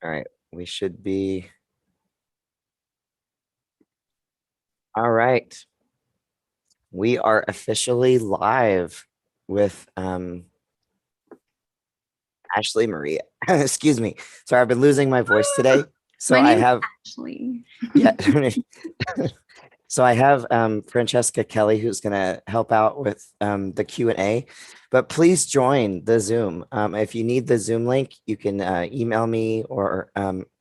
All right, we should be. All right. We are officially live with Ashley Maria. Excuse me. Sorry, I've been losing my voice today. So My I name is have, Ashley. yeah. So I have Francesca Kelly who's going to help out with the Q&A, but please join the Zoom. If you need the Zoom link, you can email me or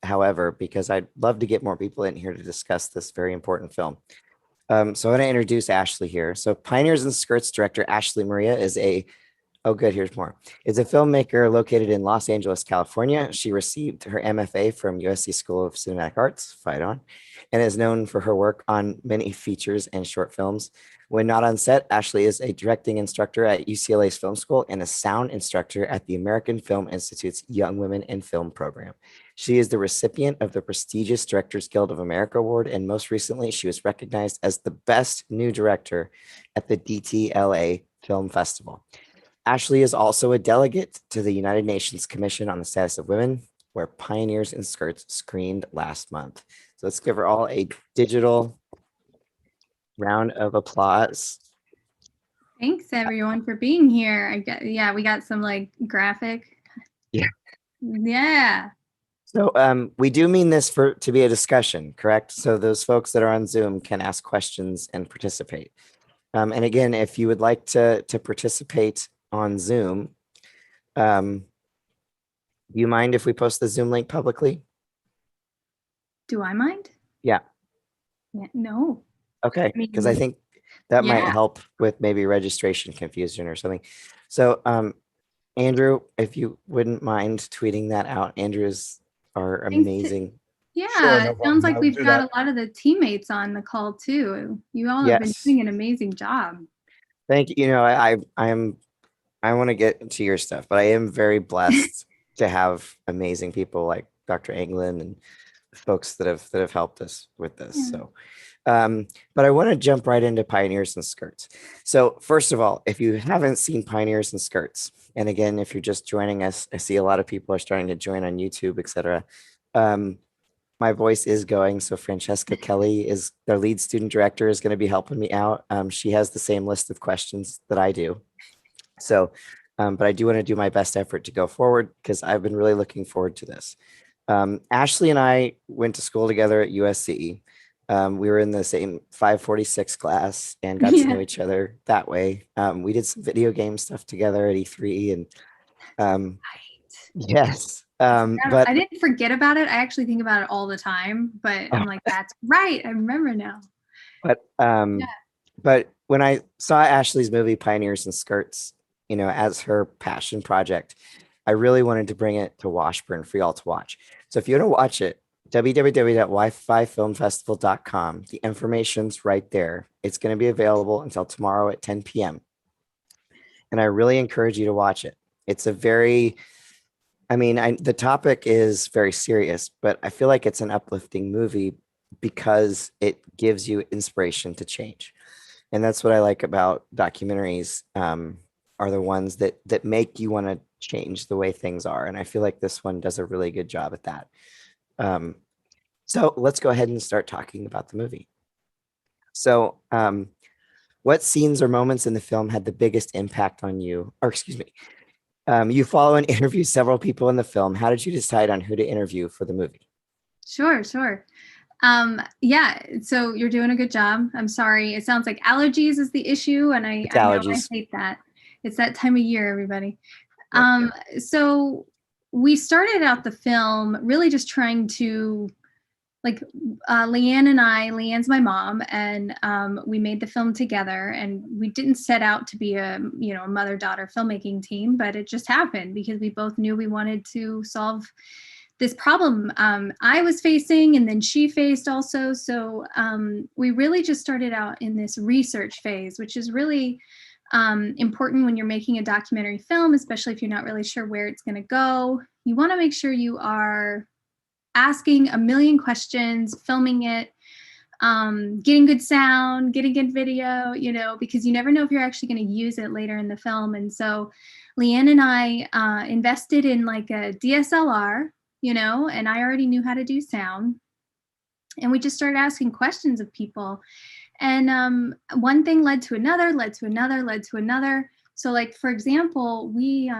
however, because I'd love to get more people in here to discuss this very important film. So I want to introduce Ashley here. So Pioneers and Skirts director Ashley Maria is oh good, here's more. Is a filmmaker located in Los Angeles, California. She received her MFA from USC School of Cinematic Arts, fight on, and is known for her work on many features and short films. When not on set, Ashley is a directing instructor at UCLA's Film School and a sound instructor at the American Film Institute's Young Women in Film program. She is the recipient of the prestigious Directors Guild of America Award, and most recently, she was recognized as the best new director at the DTLA Film Festival. Ashley is also a delegate to the United Nations Commission on the Status of Women, where Pioneers in Skirts screened last month. So let's give her all a digital round of applause. Thanks everyone for being here. We got some like graphic. Yeah. Yeah. So we do mean this to be a discussion, correct? So those folks that are on Zoom can ask questions and participate. And again, if you would like to participate on Zoom, do you mind if we post the Zoom link publicly? Do I mind? Yeah. Yeah. No. Okay. I Because I mean, think that might yeah. help with maybe registration confusion or something. So Andrew, if you wouldn't mind tweeting that out, Andrew's our Thanks amazing. Sure, yeah. no It sounds problem. like I will we've do got that. a lot of the teammates on the call too. You all have been Yes. doing an amazing job. Thank you. You know, I want to get into your stuff, but I am very blessed to have amazing people like Dr. Anglin and folks that have helped us with this. Yeah. So but I want to jump right into Pioneers and Skirts. So first of all, if you haven't seen Pioneers and Skirts, and again, if you're just joining us, I see a lot of people are starting to join on YouTube, etc. My voice is going. So Francesca Kelly is their lead student director is going to be helping me out. She has the same list of questions that I do. So, but I do want to do my best effort to go forward because I've been really looking forward to this. Ashley and I went to school together at USC. We were in the same 546 class and got to know Yeah. each other that way. We did some video game stuff together at E3 and yes. But I didn't forget about it. I actually think about it all the time, but I'm like, that's right. I remember now. but Yeah. but when I saw Ashley's movie Pioneers and Skirts, you know, as her passion project, I really wanted to bring it to Washburn for y'all to watch. So if you want to watch it, www.wififilmfestival.com. The information's right there. It's going to be available until tomorrow at 10 p.m. And I really encourage you to watch it. It's a very, the topic is very serious, but I feel like it's an uplifting movie because it gives you inspiration to change. And that's what I like about documentaries, are the ones that make you want to change the way things are. And I feel like this one does a really good job at that. So let's go ahead and start talking about the movie. So what scenes or moments in the film had the biggest impact on you? Or excuse me, you follow and interview several people in the film. How did you decide on who to interview for the movie? Sure. Yeah, so you're doing a good job. I'm sorry. It sounds like allergies is the issue, and It's I know I allergies. hate that. It's that time of year, everybody. Yep. So we started out the film really just trying to like Leanne's my mom, and we made the film together, and we didn't set out to be a mother-daughter filmmaking team, but it just happened because we both knew we wanted to solve this problem I was facing and then she faced also. So we really just started out in this research phase, which is really important when you're making a documentary film, especially if you're not really sure where it's going to go. You want to make sure you are asking a million questions, filming it, getting good sound, getting good video, because you never know if you're actually going to use it later in the film. And so Leanne and I invested in like a DSLR, and I already knew how to do sound. And we just started asking questions of people. And one thing led to another, led to another, led to another. So like, for example, we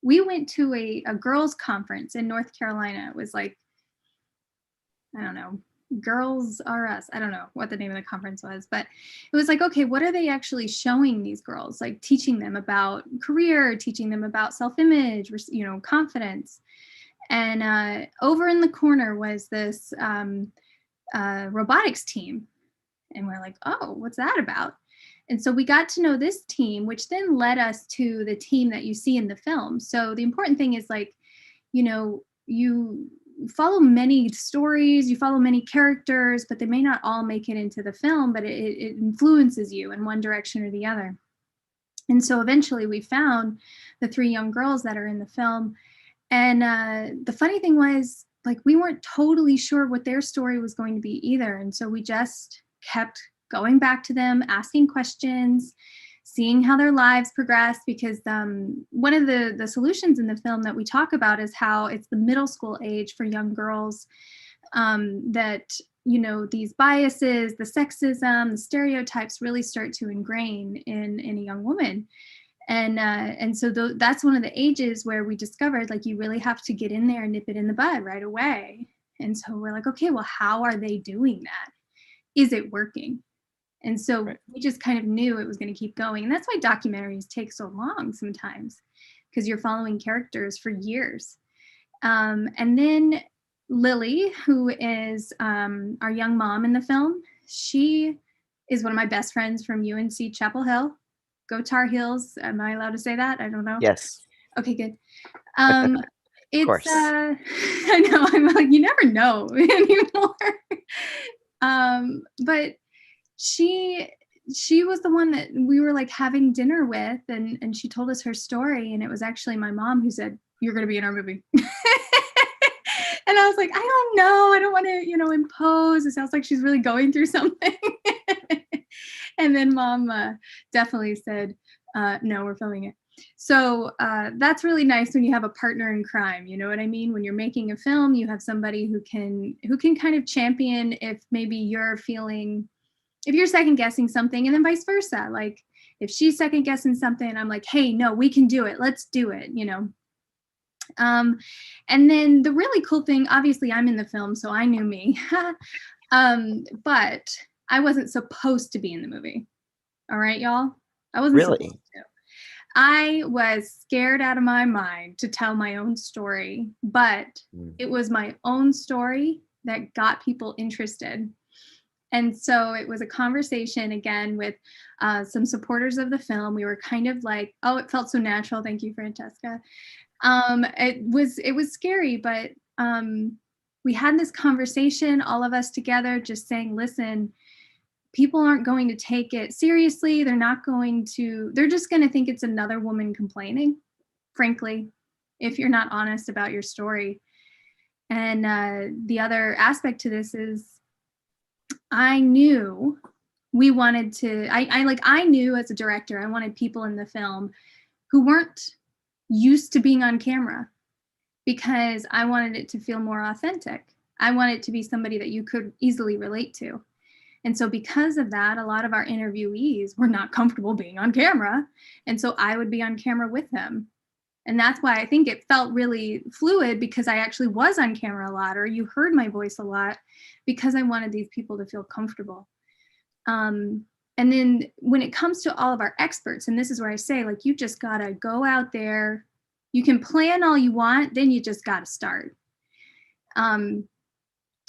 went to a girls conference in North Carolina. It was like, I don't know, Girls R Us. I don't know what the name of the conference was, but it was like, okay, what are they actually showing these girls? Like teaching them about career, teaching them about self-image, confidence. And over in the corner was this robotics team. And we're like, oh, what's that about? And so we got to know this team, which then led us to the team that you see in the film. So the important thing is like, you follow many stories, you follow many characters, but they may not all make it into the film, but it influences you in one direction or the other. And so eventually we found the 3 young girls that are in the film. And the funny thing was, like, we weren't totally sure what their story was going to be either. And so we just kept going back to them, asking questions, seeing how their lives progressed, because one of the solutions in the film that we talk about is how it's the middle school age for young girls, that, these biases, the sexism, the stereotypes really start to ingrain in a young woman. And so that's one of the ages where we discovered, like, you really have to get in there and nip it in the bud right away. And so we're like, okay, well, how are they doing that? Is it working? And so we just kind of knew it was going to keep going. And that's why documentaries take so long sometimes, because you're following characters for years. And then Lily, who is our young mom in the film, she is one of my best friends from UNC Chapel Hill. Go Tar Heels. Am I allowed to say that? I don't know. Yes. Okay, good. Of course. I know, I'm like, you never know anymore. But she was the one that we were like having dinner with, and she told us her story, and it was actually my mom who said, "You're going to be in our movie." And I was like, I don't know, I don't want to, impose. It sounds like she's really going through something. And then mom definitely said, no, we're filming it. So that's really nice when you have a partner in crime. You know what I mean? When you're making a film, you have somebody who can kind of champion if maybe you're second guessing something, and then vice versa. Like if she's second guessing something, I'm like, hey, no, we can do it. Let's do it. And then the really cool thing, obviously I'm in the film, so I knew me, but I wasn't supposed to be in the movie. All right, y'all. I wasn't Really? supposed to. I was scared out of my mind to tell my own story, but it was my own story that got people interested. And so it was a conversation again with some supporters of the film. We were kind of like, oh, it felt so natural. Thank you, Francesca. It was scary, but we had this conversation, all of us together, just saying, listen, people aren't going to take it seriously. They're just going to think it's another woman complaining, frankly, if you're not honest about your story. And the other aspect to this is I knew we wanted to, I knew as a director, I wanted people in the film who weren't used to being on camera, because I wanted it to feel more authentic. I wanted it to be somebody that you could easily relate to. And so because of that, a lot of our interviewees were not comfortable being on camera. And so I would be on camera with them. And that's why I think it felt really fluid, because I actually was on camera a lot, or you heard my voice a lot, because I wanted these people to feel comfortable. And then when it comes to all of our experts, and this is where I say, like, you just got to go out there. You can plan all you want, then you just got to start.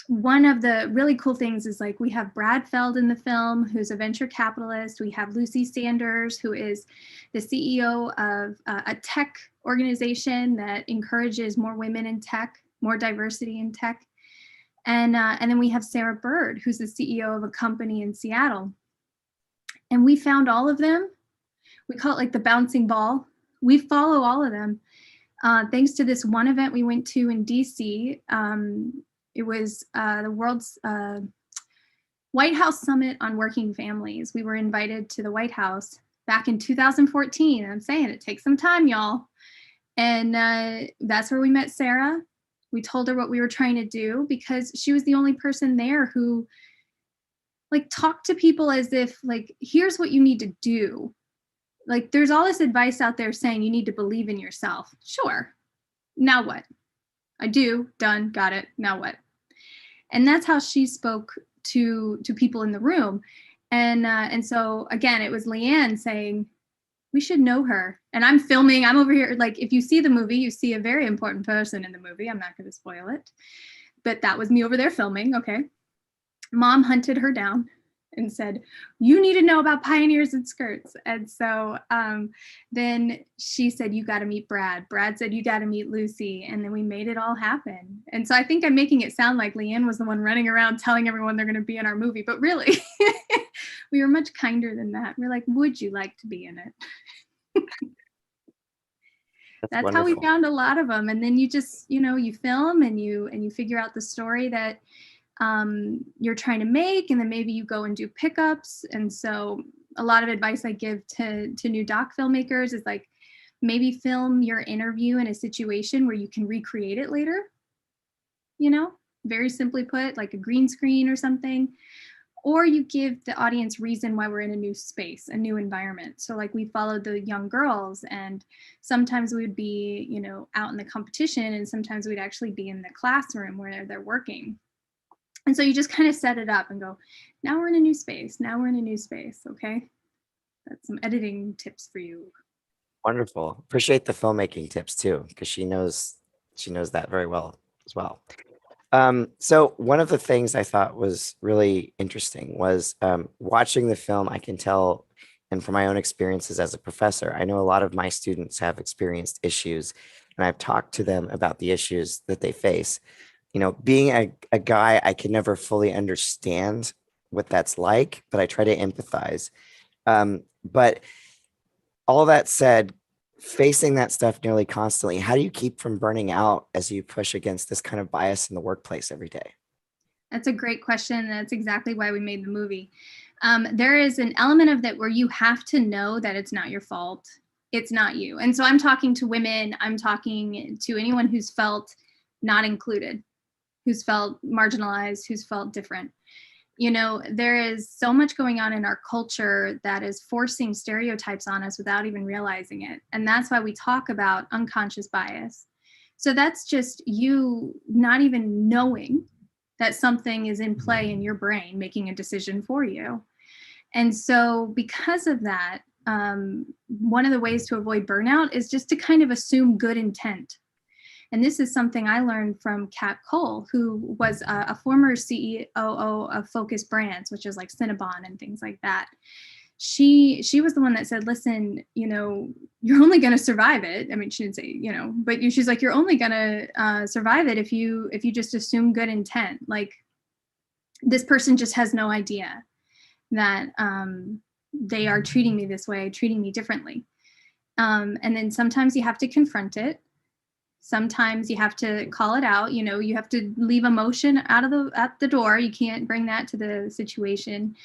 One of the really cool things is, like, we have Brad Feld in the film, who's a venture capitalist. We have Lucy Sanders, who is the CEO of a tech organization that encourages more women in tech, more diversity in tech. And then we have Sarah Bird, who's the CEO of a company in Seattle. And we found all of them. We call it like the bouncing ball. We follow all of them. Thanks to this one event we went to in DC. It was the world's White House Summit on Working Families. We were invited to the White House back in 2014. I'm saying it takes some time, y'all. And that's where we met Sarah. We told her what we were trying to do because she was the only person there who like talked to people as if like, here's what you need to do. Like there's all this advice out there saying you need to believe in yourself. Sure. Now what? I do, done, got it. Now what? And that's how she spoke to people in the room. And so again, it was Leanne saying, we should know her. And I'm filming, I'm over here. Like if you see the movie, you see a very important person in the movie. I'm not going to spoil it, but that was me over there filming. Okay. Mom hunted her down and said, you need to know about pioneers and skirts. And so then she said, you got to meet Brad. Brad said, you got to meet Lucy. And then we made it all happen. And so I think I'm making it sound like Leanne was the one running around telling everyone they're going to be in our movie. But really, we were much kinder than that. We're like, would you like to be in it? That's how we wonderful. found a lot of them. And then you just, you film and you figure out the story that you're trying to make, and then maybe you go and do pickups. And so a lot of advice I give to new doc filmmakers is like, maybe film your interview in a situation where you can recreate it later, very simply put, like a green screen or something. Or you give the audience reason why we're in a new space, a new environment. So like we followed the young girls, and sometimes we'd be, out in the competition, and sometimes we'd actually be in the classroom where they're working. And so you just kind of set it up and go, now we're in a new space. Now we're in a new space. Okay. That's some editing tips for you. Wonderful. Appreciate the filmmaking tips too, because she knows that very well as well. So one of the things I thought was really interesting was watching the film. I can tell, and from my own experiences as a professor, I know a lot of my students have experienced issues, and I've talked to them about the issues that they face. Being a guy, I can never fully understand what that's like, but I try to empathize. But all that said, facing that stuff nearly constantly, how do you keep from burning out as you push against this kind of bias in the workplace every day? That's a great question. That's exactly why we made the movie. There is an element of that where you have to know that it's not your fault. It's not you. And so I'm talking to women, I'm talking to anyone who's felt not included, who's felt marginalized, who's felt different. There is so much going on in our culture that is forcing stereotypes on us without even realizing it. And that's why we talk about unconscious bias. So that's just you not even knowing that something is in play in your brain, making a decision for you. And so because of that, one of the ways to avoid burnout is just to kind of assume good intent. And this is something I learned from Kat Cole, who was a former CEO of Focus Brands, which is like Cinnabon and things like that. She was the one that said, listen, you're only going to survive it. I mean, she didn't say, but she's like, you're only going to survive it if you just assume good intent. Like this person just has no idea that they are treating me this way, treating me differently. And then sometimes you have to confront it. Sometimes you have to call it out. You have to leave emotion at the door. You can't bring that to the situation.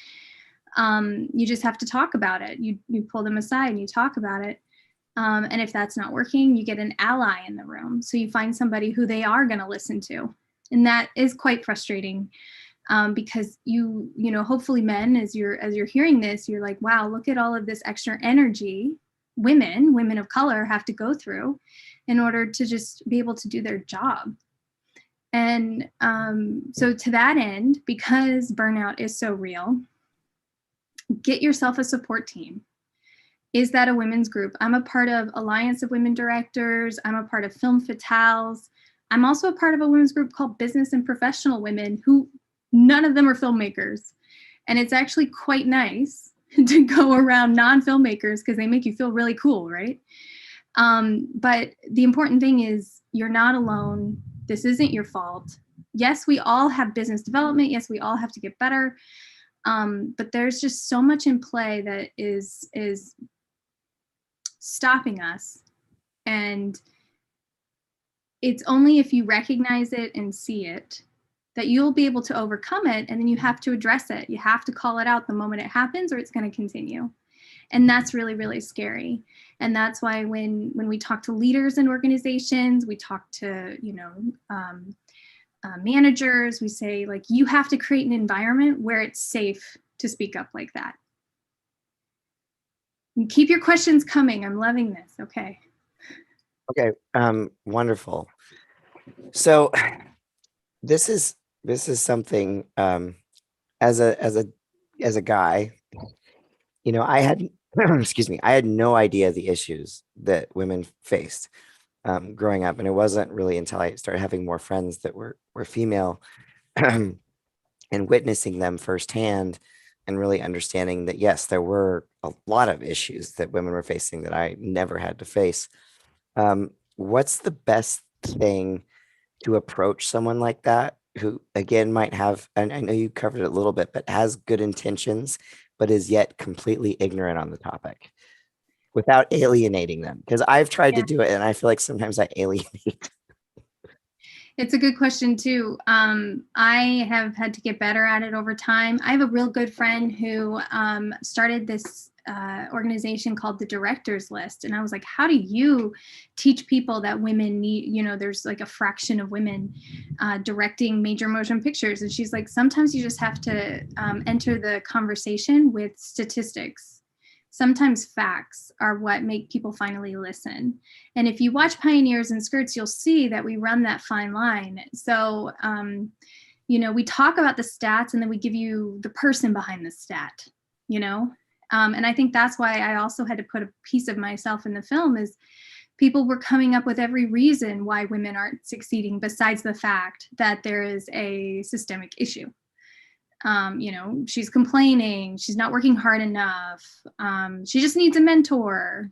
You just have to talk about it. You pull them aside and you talk about it. And if that's not working, you get an ally in the room. So you find somebody who they are going to listen to. And that is quite frustrating because hopefully men, as you're hearing this, you're like, wow, look at all of this extra energy women of color have to go through in order to just be able to do their job. And so to that end, because burnout is so real, get yourself a support team. Is that a women's group? I'm a part of Alliance of Women Directors. I'm a part of Film Fatales. I'm also a part of a women's group called Business and Professional Women, who none of them are filmmakers. And it's actually quite nice to go around non-filmmakers because they make you feel really cool, right? But the important thing is you're not alone. This isn't your fault. Yes, we all have business development. Yes, we all have to get better. But there's just so much in play that is stopping us. And it's only if you recognize it and see it that you'll be able to overcome it. And then you have to address it. You have to call it out the moment it happens, or it's going to continue. And that's really, really scary. And that's why when we talk to leaders in organizations, we talk to, managers, we say, like, you have to create an environment where it's safe to speak up like that. And keep your questions coming. I'm loving this. Okay. Okay. Wonderful. So this is something, as a guy, I had excuse me, I had no idea the issues that women faced growing up, and it wasn't really until I started having more friends that were female and witnessing them firsthand and really understanding that yes, there were a lot of issues that women were facing that I never had to face. What's the best thing to approach someone like that who again might have, and I know you covered it a little bit, but has good intentions, but is yet completely ignorant on the topic without alienating them? Because I've tried to Yeah. do it and I feel like sometimes I alienate. It's a good question too. I have had to get better at it over time. I have a real good friend who started this organization called the Directors List, and I was like, "How do you teach people that women need? There's like a fraction of women directing major motion pictures." And she's like, "Sometimes you just have to enter the conversation with statistics. Sometimes facts are what make people finally listen." And if you watch Pioneers in Skirts, you'll see that we run that fine line. So, we talk about the stats and then we give you the person behind the stat, and I think that's why I also had to put a piece of myself in the film is people were coming up with every reason why women aren't succeeding besides the fact that there is a systemic issue. She's complaining, she's not working hard enough, she just needs a mentor.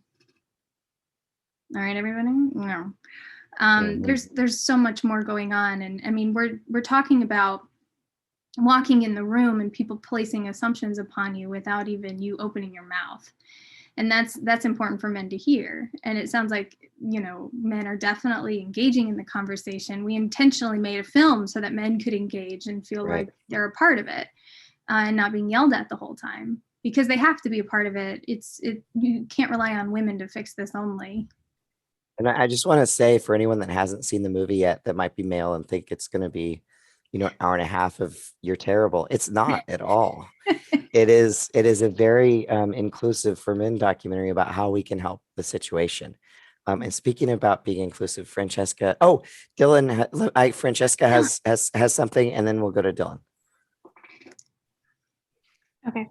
All right, everybody? No. There's so much more going on. And I mean, we're talking about walking in the room and people placing assumptions upon you without even you opening your mouth. And that's important for men to hear. And it sounds like, men are definitely engaging in the conversation. We intentionally made a film so that men could engage and feel Right. like they're a part of it and not being yelled at the whole time, because they have to be a part of it. You can't rely on women to fix this only. And I just want to say for anyone that hasn't seen the movie yet that might be male and think it's going to be, an hour and a half of you're terrible. It's not at all. It is a very inclusive for men documentary about how we can help the situation. And speaking about being inclusive, Francesca. Oh, Dylan. Francesca has something, and then we'll go to Dylan. Okay.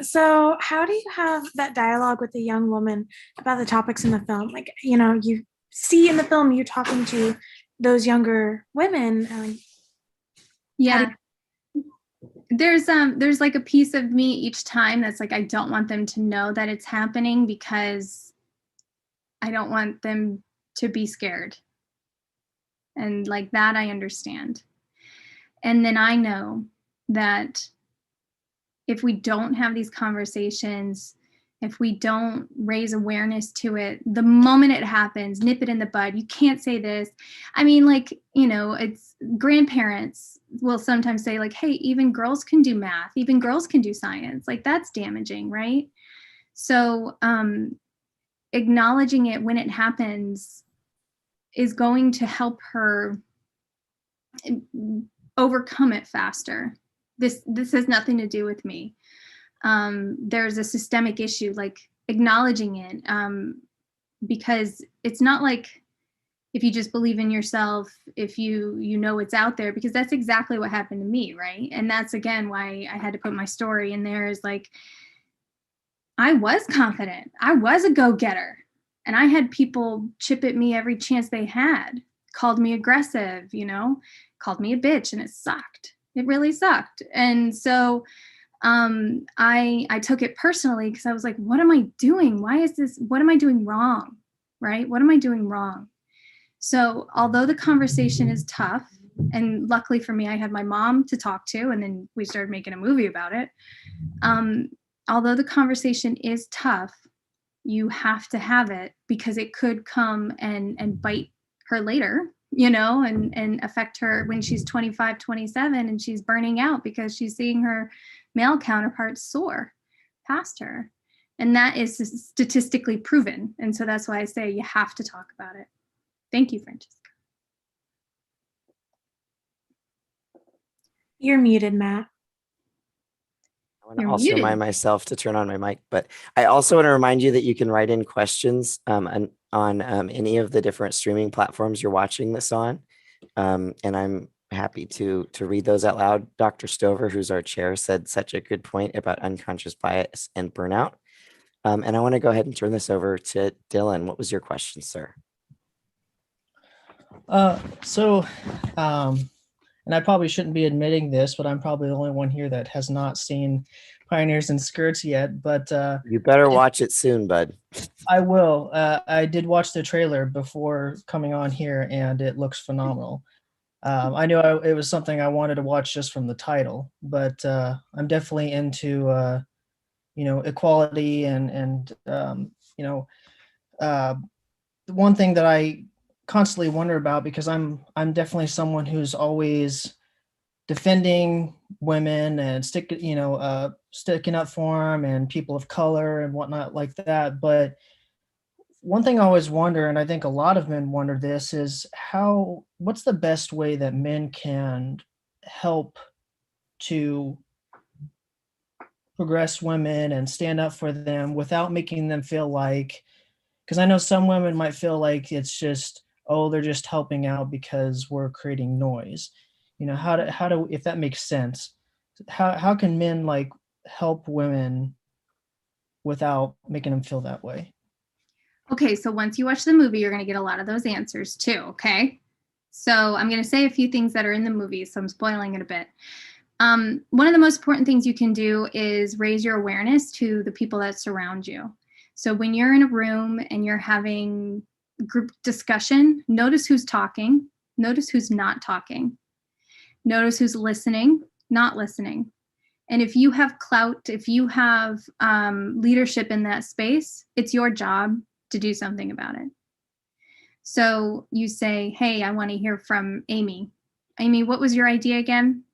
So how do you have that dialogue with the young woman about the topics in the film? Like, you see in the film you're talking to those younger women. Yeah. There's like a piece of me each time that's like, I don't want them to know that it's happening because I don't want them to be scared. And like that, I understand. And then I know that if we don't have these conversations, if we don't raise awareness to it, the moment it happens, nip it in the bud. You can't say this. I mean, it's grandparents will sometimes say like, hey, even girls can do math, even girls can do science. Like that's damaging, right? So acknowledging it when it happens is going to help her overcome it faster. This has nothing to do with me. There's a systemic issue, like acknowledging it, because it's not like if you just believe in yourself, if you know it's out there, because that's exactly what happened to me, right? And that's again why I had to put my story in there, is like I was confident, I was a go-getter, and I had people chip at me every chance they had, called me aggressive, called me a bitch, and it sucked. It really sucked. And so I took it personally because I was like, what am I doing? Why is this? What am I doing wrong? Right? What am I doing wrong? So although the conversation is tough, and luckily for me, I had my mom to talk to, and then we started making a movie about it. Although the conversation is tough, you have to have it because it could come and bite her later, and affect her when she's 25, 27, and she's burning out because she's seeing her male counterparts soar past her. And that is statistically proven. And so that's why I say you have to talk about it. Thank you, Francesca. You're muted, Matt. I want to You're also muted. remind myself to turn on my mic, but I also want to remind you that you can write in questions on any of the different streaming platforms you're watching this on. And I'm happy to read those out loud. Dr. Stover, who's our chair, said such a good point about unconscious bias and burnout. And I want to go ahead and turn this over to Dylan. What was your question, sir? And I probably shouldn't be admitting this, but I'm probably the only one here that has not seen Pioneers in Skirts yet. But you better watch it soon, bud. I will. I did watch the trailer before coming on here, and it looks phenomenal. I knew it was something I wanted to watch just from the title, but I'm definitely into equality and one thing that I constantly wonder about, because I'm definitely someone who's always defending women and sticking up for them and people of color and whatnot like that. But one thing I always wonder, and I think a lot of men wonder this, is what's the best way that men can help to progress women and stand up for them without making them feel like, because I know some women might feel like it's just, oh, they're just helping out because we're creating noise. How do if that makes sense, how can men like help women without making them feel that way? Okay, so once you watch the movie, you're going to get a lot of those answers too, okay? So I'm going to say a few things that are in the movie, so I'm spoiling it a bit. One of the most important things you can do is raise your awareness to the people that surround you. So when you're in a room and you're having group discussion, notice who's talking, notice who's not talking, notice who's listening, not listening. And if you have clout, if you have leadership in that space, it's your job to do something about it. So you say, hey, I want to hear from Amy. Amy, what was your idea again?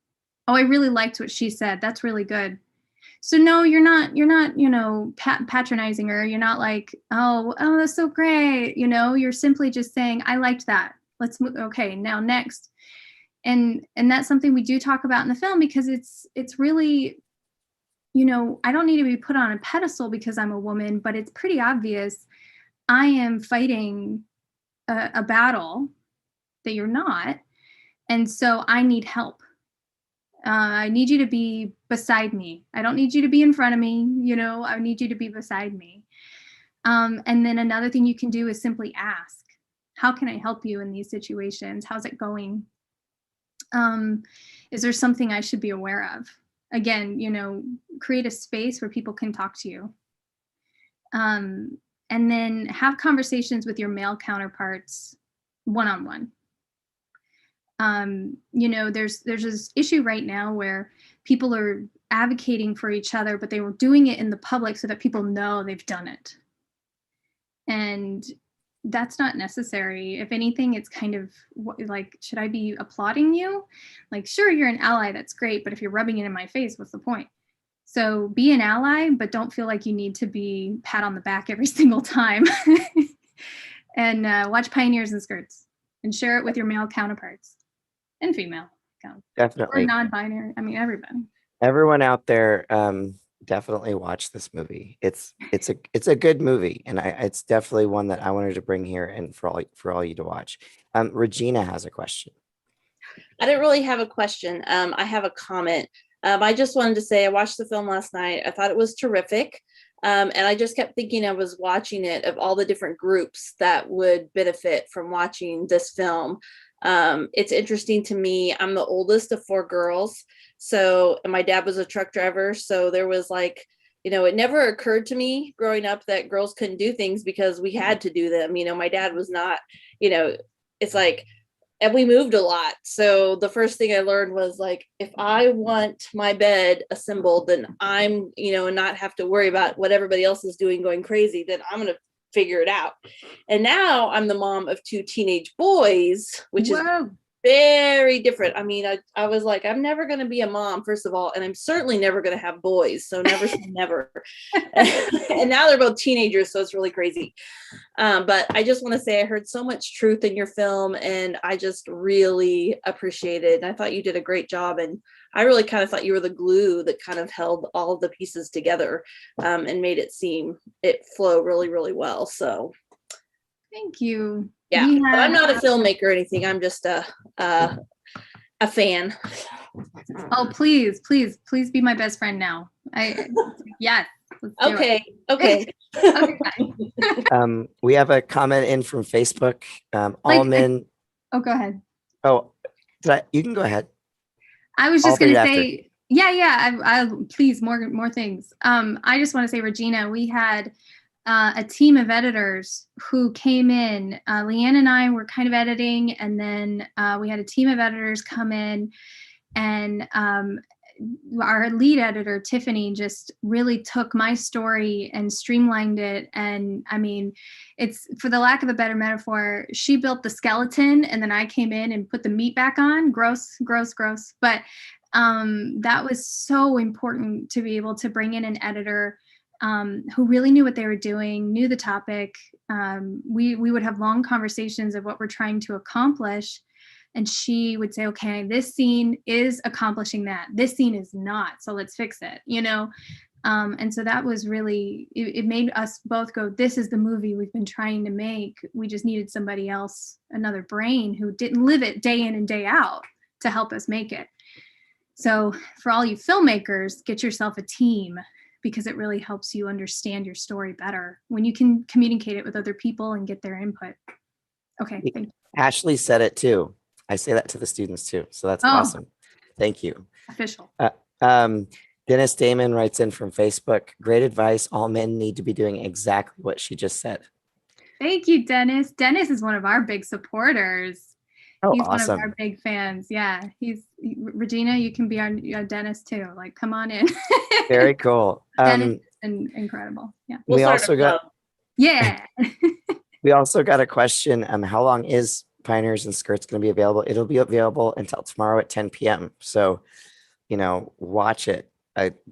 Oh, I really liked what she said. That's really good. So no, you're not, patronizing her. You're not like, oh, that's so great. You're simply just saying, I liked that. Let's move. Okay, now next. And that's something we do talk about in the film, because it's really, I don't need to be put on a pedestal because I'm a woman, but it's pretty obvious I am fighting a battle that you're not. And so I need help. I need you to be beside me. I don't need you to be in front of me. I need you to be beside me. And then another thing you can do is simply ask, how can I help you in these situations? How's it going? Is there something I should be aware of? Again, create a space where people can talk to you. And then have conversations with your male counterparts one-on-one. There's this issue right now where people are advocating for each other, but they were doing it in the public so that people know they've done it. And that's not necessary. If anything, it's kind of like, should I be applauding you? Like, sure, you're an ally, that's great, but if you're rubbing it in my face, what's the point? So be an ally, but don't feel like you need to be pat on the back every single time. And watch Pioneers in Skirts and share it with your male counterparts and female counterparts. Definitely. Or non-binary. I mean, everybody. Everyone out there, definitely watch this movie. It's a good movie, and it's definitely one that I wanted to bring here and for all you to watch. Regina has a question. I didn't really have a question. I have a comment. I just wanted to say I watched the film last night. I thought it was terrific. And I just kept thinking, I was watching it, of all the different groups that would benefit from watching this film. It's interesting to me. I'm the oldest of 4 girls. So, and my dad was a truck driver. So there was like, it never occurred to me growing up that girls couldn't do things because we had to do them. My dad was not, it's like, and we moved a lot. So the first thing I learned was like, if I want my bed assembled, then I'm, and not have to worry about what everybody else is doing, going crazy, then I'm going to figure it out. And now I'm the mom of 2 teenage boys, which is very different. I mean, I was like, I'm never going to be a mom, first of all, and I'm certainly never going to have boys. So never say never. And now they're both teenagers, so it's really crazy. But I just want to say I heard so much truth in your film, and I just really appreciate it. And I thought you did a great job. And I really kind of thought you were the glue that kind of held all of the pieces together, and made it flow really, really well. So Thank you. yeah, We but I'm had, not a filmmaker or anything. I'm just a fan. oh, please, please, please be my best friend now. Yes. Let's do it. Okay. Okay, bye. We have a comment in from Facebook. All Like, men. Oh, go ahead. Oh, you can go ahead. I was I'll just read gonna after. say, yeah. I please more things. I just want to say, Regina, we had a team of editors who came in. Leanne and I were kind of editing, and then we had a team of editors come in, and our lead editor, Tiffany, just really took my story and streamlined it. And I mean, it's, for the lack of a better metaphor, she built the skeleton and then I came in and put the meat back on. Gross. But that was so important to be able to bring in an editor who really knew what they were doing, knew the topic. We would have long conversations of what we're trying to accomplish. And she would say, okay, this scene is accomplishing that. This scene is not. So let's fix it, you know? And so that was really, it made us both go, this is the movie we've been trying to make. We just needed somebody else, another brain who didn't live it day in and day out to help us make it. So for all you filmmakers, get yourself a team, because it really helps you understand your story better when you can communicate it with other people and get their input. Okay, thank you. Ashley said it too. I say that to the students too. So that's awesome. Thank you. Official. Dennis Damon writes in from Facebook, great advice. All men need to be doing exactly what she just said. Thank you, Dennis. Dennis is one of our big supporters. Oh, he's awesome. One of our big fans. Yeah, Regina, you can be our Dennis too. Like, come on in. Very cool. Dennis is incredible. Yeah. We also got a question. How long is Pioneers and Skirts going to be available? It'll be available until tomorrow at 10 p.m. So, watch it.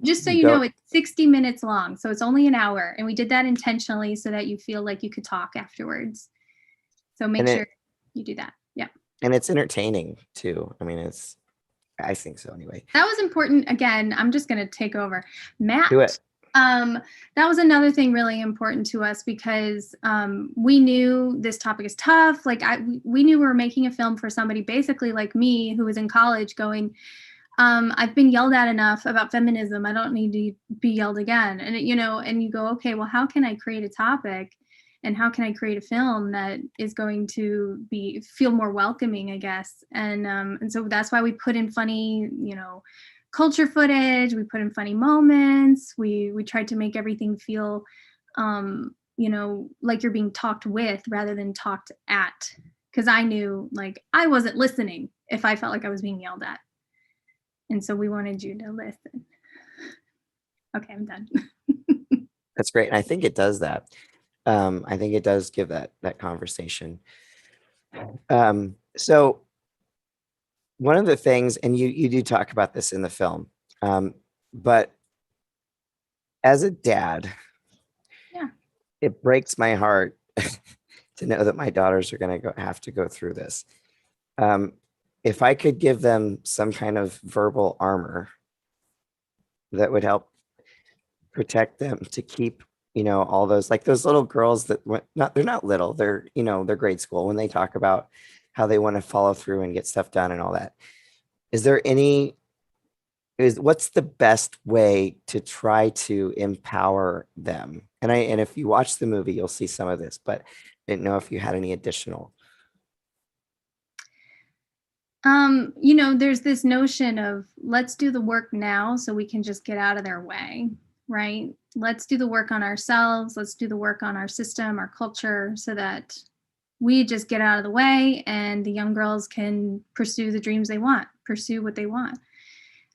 Just so you know, it's 60 minutes long. So it's only an hour. And we did that intentionally so that you feel like you could talk afterwards. So make sure you do that. Yeah. And it's entertaining too. I mean, I think so anyway. That was important. Again, I'm just going to take over. Matt. Do it. That was another thing really important to us, because we knew this topic is tough. Like we knew we were making a film for somebody basically like me, who was in college going, I've been yelled at enough about feminism. I don't need to be yelled again. And and you go, okay, well, how can I create a topic, and how can I create a film that is going to feel more welcoming, I guess. And so that's why we put in funny, culture footage. We put in funny moments. We tried to make everything feel, like you're being talked with rather than talked at. Because I knew, like, I wasn't listening if I felt like I was being yelled at. And so we wanted you to listen. Okay, I'm done. That's great. And I think it does that. I think it does give that conversation. So one of the things, and you do talk about this in the film, but as a dad, it breaks my heart to know that my daughters are going to have to go through this. If I could give them some kind of verbal armor that would help protect them, to keep, all those, like those little girls that they're not little, they're, they're grade school, when they talk about how they want to follow through and get stuff done and all that. What's the best way to try to empower them? And if you watch the movie, you'll see some of this, but I didn't know if you had any additional. There's this notion of, let's do the work now so we can just get out of their way, right? Let's do the work on ourselves. Let's do the work on our system, our culture, so that we just get out of the way and the young girls can pursue the dreams they want, pursue what they want.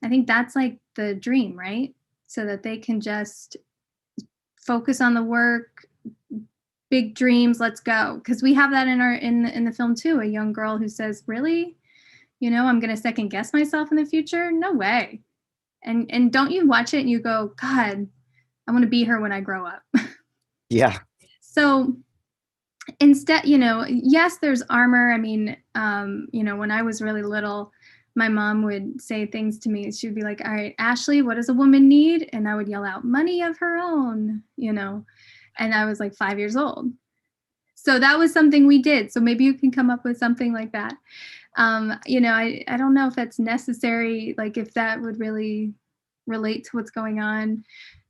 I think that's like the dream, right? So that they can just focus on the work, big dreams, let's go. Because we have that in the film too, a young girl who says, really? I'm going to second guess myself in the future. No way. And don't you watch it and you go, God, I want to be her when I grow up. Yeah. So instead, yes, there's armor. I mean, when I was really little, my mom would say things to me. She would be like, all right, Ashley, what does a woman need? And I would yell out, money of her own, and I was like 5 years old. So that was something we did. So maybe you can come up with something like that. I don't know if that's necessary, like if that would really relate to what's going on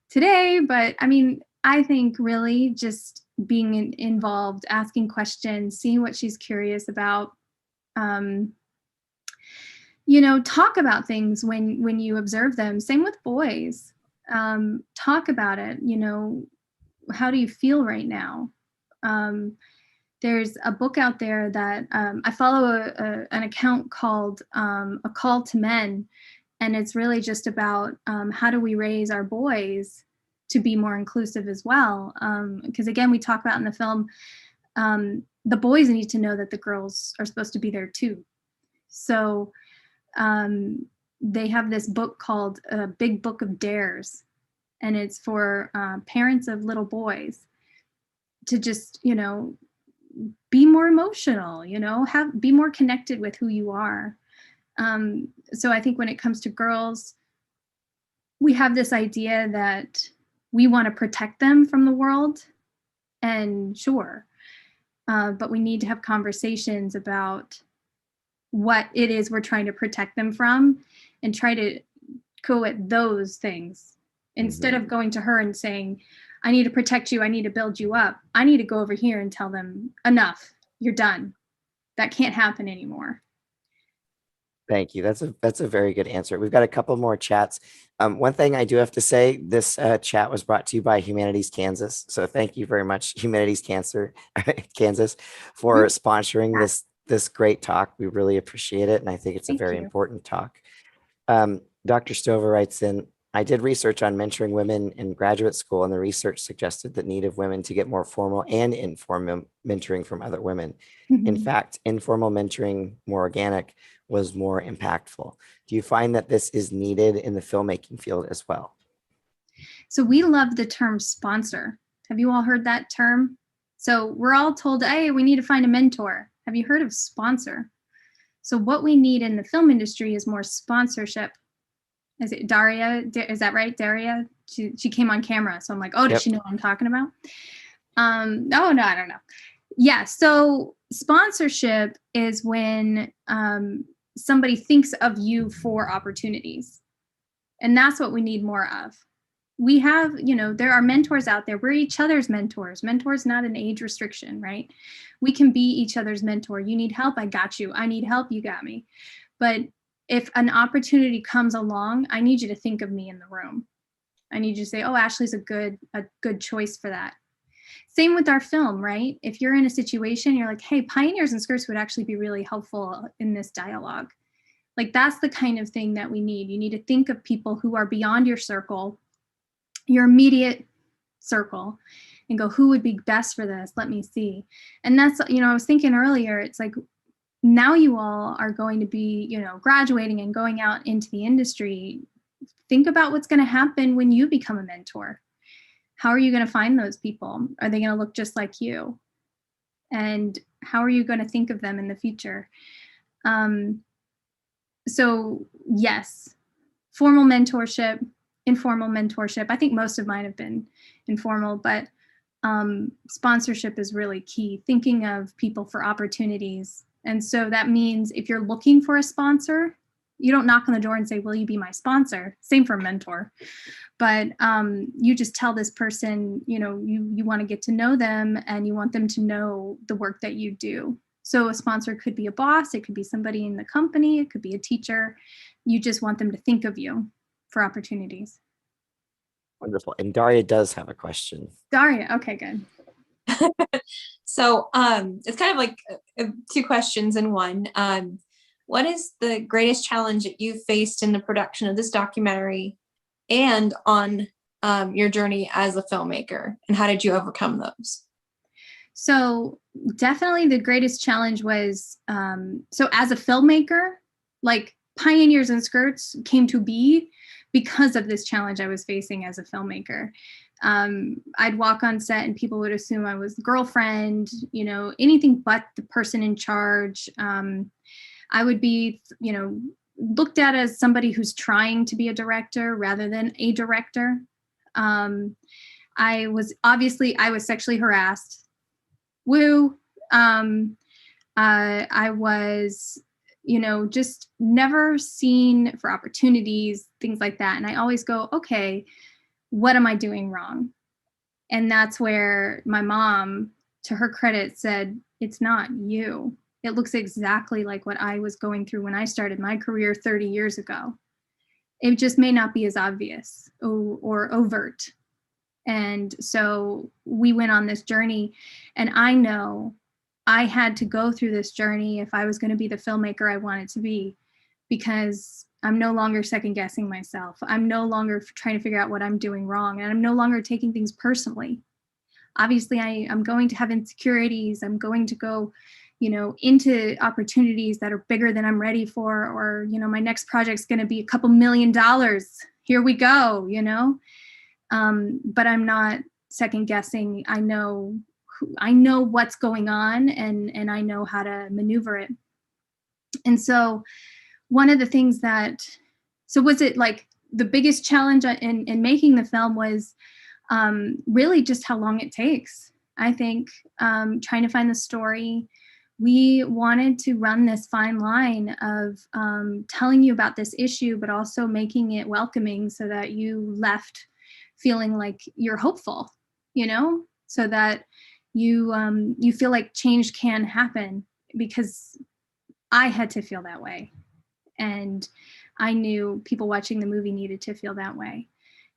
today. But I mean, I think really just being involved, asking questions, seeing what she's curious about, talk about things when you observe them. Same with boys. Talk about it. How do you feel right now? There's a book out there that I follow an account called A Call to Men, and it's really just about how do we raise our boys to be more inclusive as well. Because again, we talk about in the film, the boys need to know that the girls are supposed to be there too. So they have this book called Big Book of Dares, and it's for parents of little boys to just, be more emotional, be more connected with who you are. So I think when it comes to girls, we have this idea that we want to protect them from the world, and sure, but we need to have conversations about what it is we're trying to protect them from, and try to go at those things instead of going to her and saying, I need to protect you, I need to build you up. I need to go over here and tell them, enough, you're done. That can't happen anymore. Thank you. That's a very good answer. We've got a couple more chats. One thing I do have to say, this chat was brought to you by Humanities Kansas. So thank you very much, Humanities Kansas, for sponsoring this great talk. We really appreciate it. And I think it's a very important talk. Dr. Stover writes in, I did research on mentoring women in graduate school, and the research suggested the need of women to get more formal and informal mentoring from other women. In fact, informal mentoring, more organic, was more impactful. Do you find that this is needed in the filmmaking field as well? So we love the term sponsor. Have you all heard that term? So we're all told, hey, we need to find a mentor. Have you heard of sponsor? So what we need in the film industry is more sponsorship. Is it Daria? Is that right, Daria? She came on camera, so I'm like, oh, does she know what I'm talking about? No, I don't know. Yeah, so sponsorship is when somebody thinks of you for opportunities, and that's what we need more of. We have, there are mentors out there. We're each other's mentors. Mentor's not an age restriction, right? We can be each other's mentor. You need help, I got you. I need help, you got me. But if an opportunity comes along, I need you to think of me in the room. I need you to say, oh, Ashley's a good choice for that. Same with our film, right? If you're in a situation, you're like, hey, Pioneers and Skirts would actually be really helpful in this dialogue. Like, that's the kind of thing that we need. You need to think of people who are beyond your circle, your immediate circle, and go, who would be best for this? Let me see. And that's, I was thinking earlier, it's like, now you all are going to be, graduating and going out into the industry. Think about what's going to happen when you become a mentor. How are you going to find those people? Are they going to look just like you? And how are you going to think of them in the future? So yes, formal mentorship, informal mentorship. I think most of mine have been informal, but sponsorship is really key. Thinking of people for opportunities. And so that means if you're looking for a sponsor, you don't knock on the door and say, will you be my sponsor? Same for a mentor. But you just tell this person, you want to get to know them and you want them to know the work that you do. So a sponsor could be a boss, it could be somebody in the company, it could be a teacher. You just want them to think of you for opportunities. Wonderful. And Daria does have a question. Daria, okay, good. So it's kind of like two questions in one. What is the greatest challenge that you faced in the production of this documentary and on your journey as a filmmaker, and how did you overcome those? So definitely the greatest challenge was, so as a filmmaker, like Pioneers in Skirts came to be because of this challenge I was facing as a filmmaker. I'd walk on set and people would assume I was the girlfriend, you know, anything but the person in charge. I would be, you know, looked at as somebody who's trying to be a director rather than a director. I was sexually harassed. Woo. I was, you know, just never seen for opportunities, things like that. And I always go, okay, what am I doing wrong? And that's where my mom, to her credit, said, it's not you. It looks exactly like what I was going through when I started my career 30 years ago. It just may not be as obvious or overt. And so we went on this journey, and I know I had to go through this journey if I was going to be the filmmaker I wanted to be, because I'm no longer second guessing myself. I'm no longer trying to figure out what I'm doing wrong, and I'm no longer taking things personally. Obviously, I'm going to have insecurities. I'm going to go, you know, into opportunities that are bigger than I'm ready for, or, you know, my next project's going to be a couple $1 million. Here we go, you know. But I'm not second guessing. I know what's going on, and I know how to maneuver it. And so one of the things was it like the biggest challenge in making the film was really just how long it takes. I think trying to find the story. We wanted to run this fine line of telling you about this issue, but also making it welcoming so that you left feeling like you're hopeful, you know, so that you feel like change can happen, because I had to feel that way. And I knew people watching the movie needed to feel that way.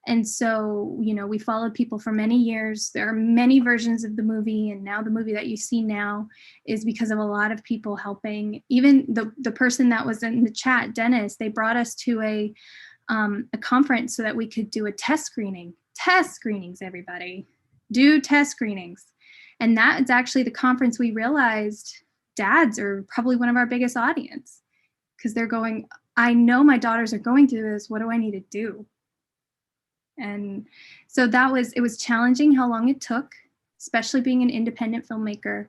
And so, you know, we followed people for many years. There are many versions of the movie, and now the movie that you see now is because of a lot of people helping. Even the person that was in the chat, Dennis, they brought us to a conference so that we could do a test screening. Test screenings, everybody. Do test screenings. And that is actually the conference we realized dads are probably one of our biggest audience, because they're going, I know my daughters are going through this. What do I need to do? And so it was challenging how long it took, especially being an independent filmmaker.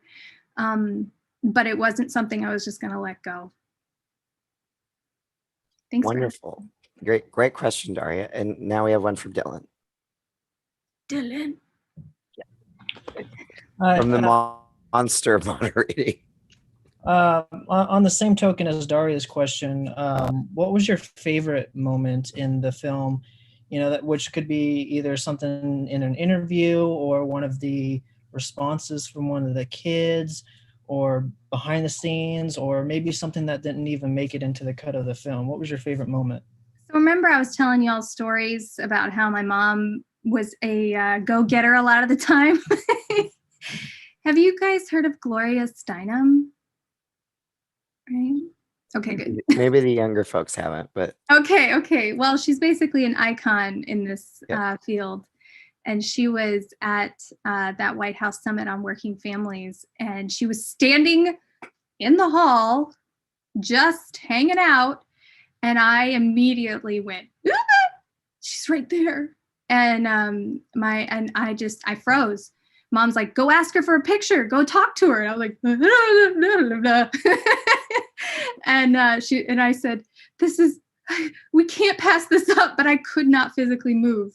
But it wasn't something I was just going to let go. Thanks. Wonderful. Great question, Daria. And now we have one from Dylan. Dylan. From the monster moderating. On the same token as Daria's question, what was your favorite moment in the film? You know, which could be either something in an interview or one of the responses from one of the kids, or behind the scenes, or maybe something that didn't even make it into the cut of the film. What was your favorite moment? So remember, I was telling y'all stories about how my mom was a go-getter a lot of the time. Have you guys heard of Gloria Steinem? Right? Okay, good. Maybe the younger folks haven't, but Okay. Well, she's basically an icon in this field. And she was at that White House Summit on Working Families, and she was standing in the hall, just hanging out. And I immediately went, ah, she's right there. And I froze. Mom's like, go ask her for a picture, go talk to her. And I was like, blah, blah, blah, blah. And I said, we can't pass this up, but I could not physically move.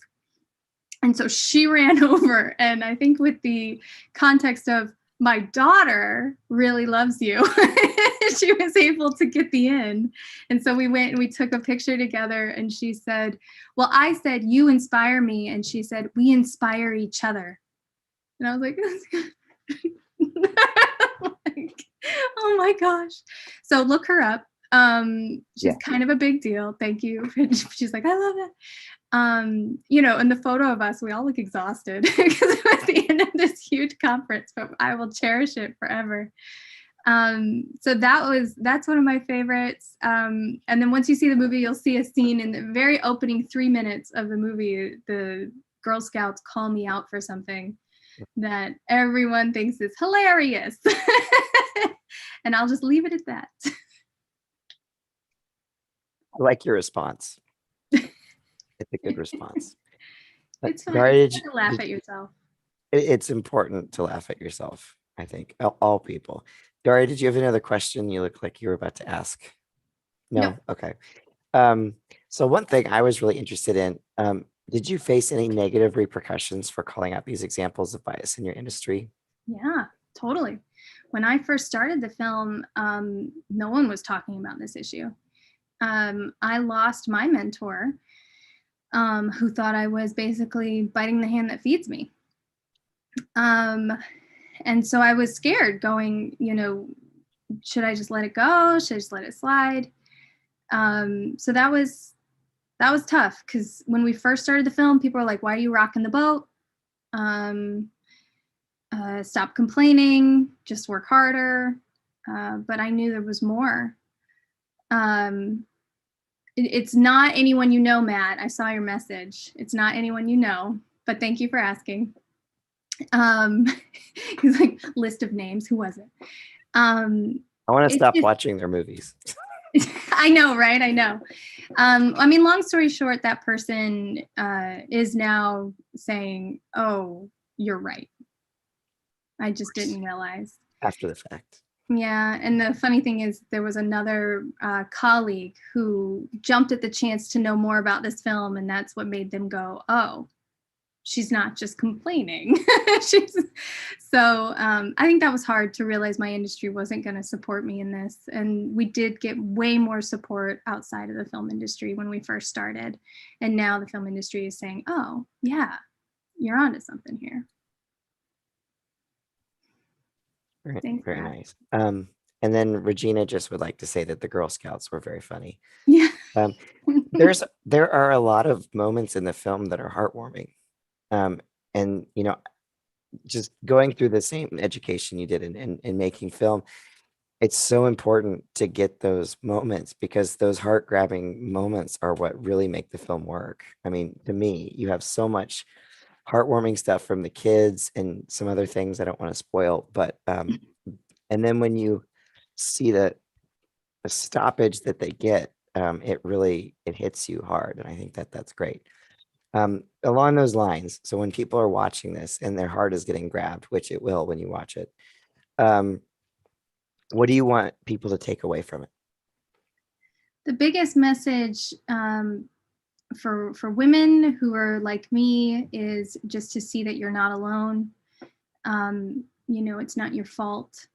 And so she ran over, and I think with the context of my daughter really loves you, she was able to get the in. And so we went and we took a picture together, and she said, well, I said, you inspire me. And she said, we inspire each other. And I was like, oh my gosh. So look her up. She's kind of a big deal. Thank you. She's like, I love it. You know, in the photo of us, we all look exhausted because it was the end of this huge conference, but I will cherish it forever. So that's one of my favorites. And then once you see the movie, you'll see a scene in the very opening 3 minutes of the movie. The Girl Scouts call me out for something that everyone thinks is hilarious. And I'll just leave it at that. I like your response. It's a good response. It's fun. Daria, It's fun to laugh at yourself. it's important to laugh at yourself, I think, all people. Daria, did you have another question? You look like you were about to ask. No? Nope. Okay. So one thing I was really interested in, did you face any negative repercussions for calling out these examples of bias in your industry? Yeah, totally. When I first started the film, no one was talking about this issue. I lost my mentor, who thought I was basically biting the hand that feeds me. And so I was scared going, should I just let it go? Should I just let it slide? So that was tough, because when we first started the film, people were like, why are you rocking the boat? Stop complaining, just work harder. But I knew there was more. It's not anyone you know, Matt. I saw your message. It's not anyone you know, but thank you for asking. He's like, list of names. Who was it? I want to stop just- watching their movies. I know, right? I know. I mean, long story short, that person is now saying, oh, you're right. I just didn't realize. After the fact. Yeah, and the funny thing is, there was another colleague who jumped at the chance to know more about this film, and that's what made them go, oh, she's not just complaining. So I think that was hard to realize my industry wasn't going to support me in this. And we did get way more support outside of the film industry when we first started. And now the film industry is saying, oh, yeah, you're onto something here. Thanks, Very Matt. nice. And then Regina just would like to say that the Girl Scouts were very funny. Yeah. There are a lot of moments in the film that are heartwarming. And just going through the same education you did in making film, it's so important to get those moments, because those heart-grabbing moments are what really make the film work. I mean, to me, you have so much heartwarming stuff from the kids and some other things I don't want to spoil, but and then when you see the stoppage that they get, it hits you hard, and I think that's great. Along those lines, so when people are watching this and their heart is getting grabbed, which it will when you watch it, what do you want people to take away from it? The biggest message for women who are like me is just to see that you're not alone. It's not your fault,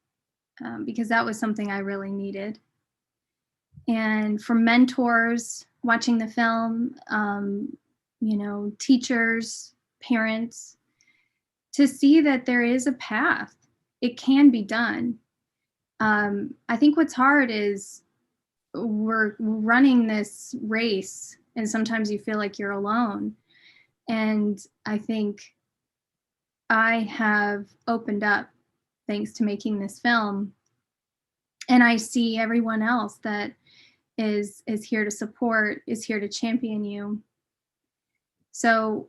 because that was something I really needed. And for mentors watching the film, teachers, parents, to see that there is a path. It can be done. I think what's hard is we're running this race, and sometimes you feel like you're alone. And I think I have opened up thanks to making this film. And I see everyone else that is here to support, is here to champion you. So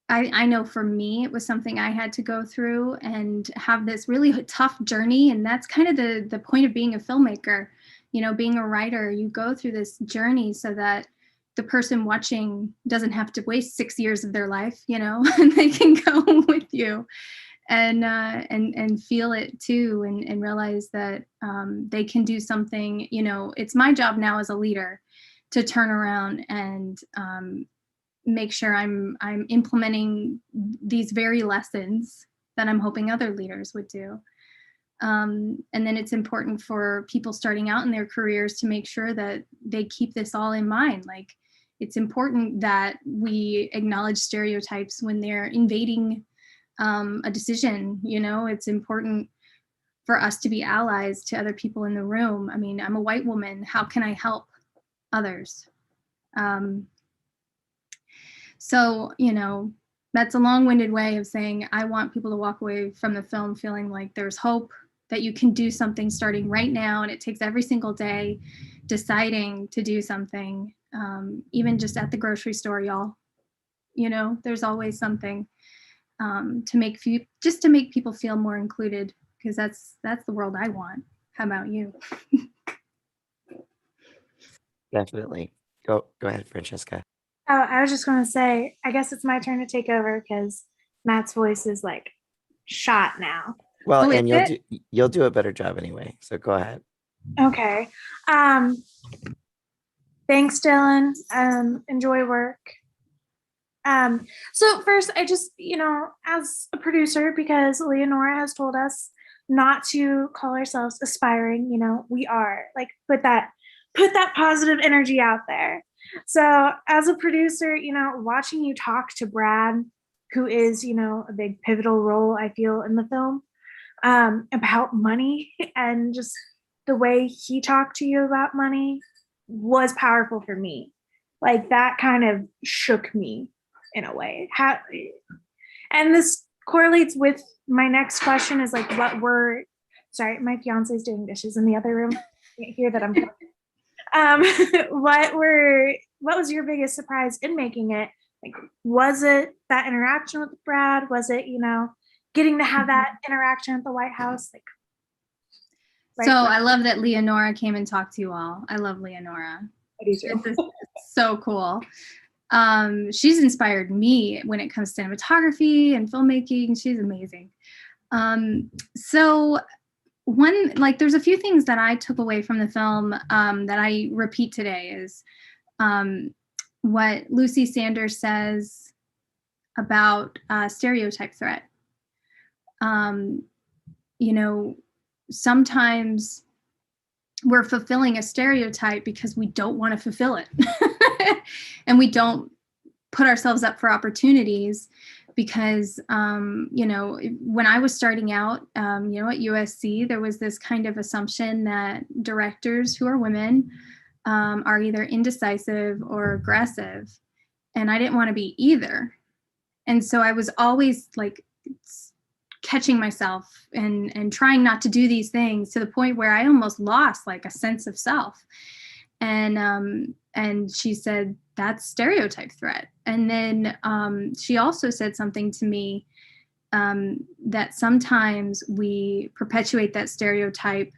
I know for me, it was something I had to go through and have this really tough journey. And that's kind of the point of being a filmmaker, being a writer. You go through this journey so that the person watching doesn't have to waste 6 years of their life, and they can go with you and feel it too, and realize that they can do something. It's my job now as a leader to turn around and make sure I'm implementing these very lessons that I'm hoping other leaders would do. And then it's important for people starting out in their careers to make sure that they keep this all in mind. Like, it's important that we acknowledge stereotypes when they're invading a decision. It's important for us to be allies to other people in the room. I mean, I'm a white woman. How can I help others? So, that's a long-winded way of saying I want people to walk away from the film feeling like there's hope, that you can do something starting right now. And it takes every single day deciding to do something, even just at the grocery store, y'all. There's always something to make people feel more included, because that's the world I want. How about you? Definitely. Go ahead, Francesca. Oh, I was just going to say, I guess it's my turn to take over because Matt's voice is like shot now. Well, Oh, is and it? you'll do a better job anyway. So go ahead. Okay. Um, thanks, Dylan. Enjoy work. So first, I just, as a producer, because Leonora has told us not to call ourselves aspiring, we are like put that positive energy out there. So as a producer, watching you talk to Brad, who is, a big pivotal role, I feel, in the film, about money and just the way he talked to you about money was powerful for me. Like that kind of shook me in a way. And this correlates with my next question is like sorry, my fiance is doing dishes in the other room. You can't hear that I'm what was your biggest surprise in making it? Like, was it that interaction with Brad? Was it, getting to have that interaction at the White House? Like, So I love that Leonora came and talked to you all. I love Leonora. This is so cool. She's inspired me when it comes to cinematography and filmmaking. She's amazing. So there's a few things that I took away from the film that I repeat today is what Lucy Sanders says about stereotype threat. Sometimes we're fulfilling a stereotype because we don't want to fulfill it. And we don't put ourselves up for opportunities because, when I was starting out, at USC, there was this kind of assumption that directors who are women are either indecisive or aggressive. And I didn't want to be either. And so I was always like catching myself and trying not to do these things to the point where I almost lost like a sense of self. And she said, that's stereotype threat. And then she also said something to me that sometimes we perpetuate that stereotype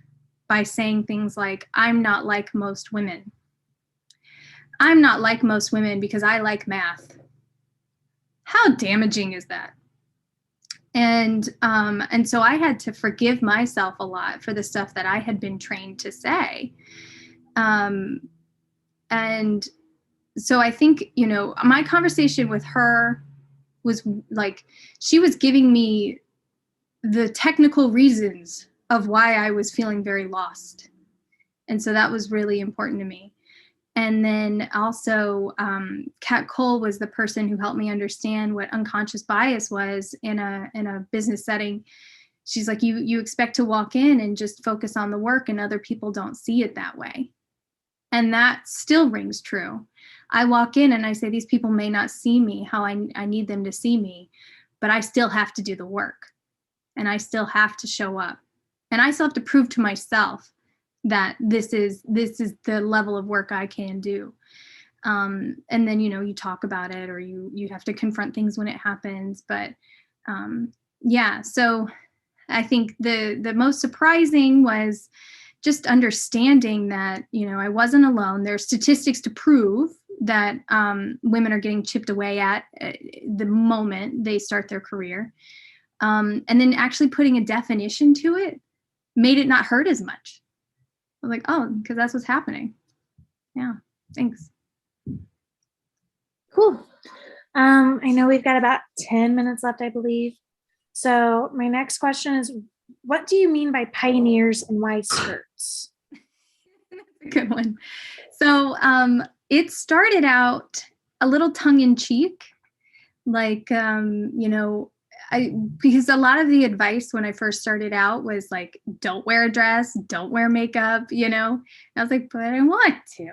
by saying things like, I'm not like most women. I'm not like most women because I like math. How damaging is that? And so I had to forgive myself a lot for the stuff that I had been trained to say. And so I think, my conversation with her was like, she was giving me the technical reasons of why I was feeling very lost. And so that was really important to me. And then also, Kat Cole was the person who helped me understand what unconscious bias was in a business setting. She's like, you expect to walk in and just focus on the work, and other people don't see it that way. And that still rings true. I walk in and I say, these people may not see me how I need them to see me, but I still have to do the work, and I still have to show up, and I still have to prove to myself that this is the level of work I can do. And then, you talk about it, or you have to confront things when it happens. But so I think the most surprising was just understanding that, I wasn't alone. There's statistics to prove that women are getting chipped away at the moment they start their career. And then actually putting a definition to it made it not hurt as much. I was like, oh, because that's what's happening. Yeah, thanks. Cool. I know we've got about 10 minutes left, I believe. So my next question is, what do you mean by pioneers and why skirts? Good one. So it started out a little tongue-in-cheek, like, because a lot of the advice when I first started out was like, don't wear a dress, don't wear makeup, And I was like, but I want to.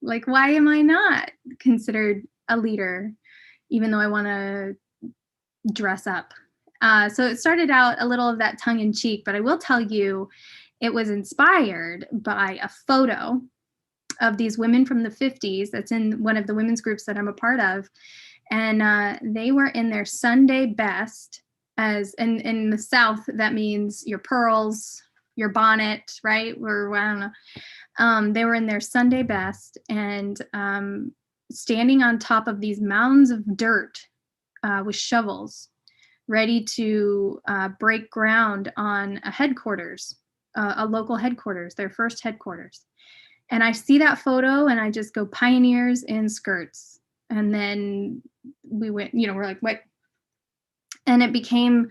Like, why am I not considered a leader, even though I want to dress up? So it started out a little of that tongue-in-cheek, but I will tell you, it was inspired by a photo of these women from the 50s that's in one of the women's groups that I'm a part of. And they were in their Sunday best, as in the South, that means your pearls, your bonnet, right? Or I don't know. They were in their Sunday best and standing on top of these mounds of dirt with shovels, ready to break ground on a headquarters, a local headquarters, their first headquarters. And I see that photo and I just go, pioneers in skirts. And then we went, we're like, what? And it became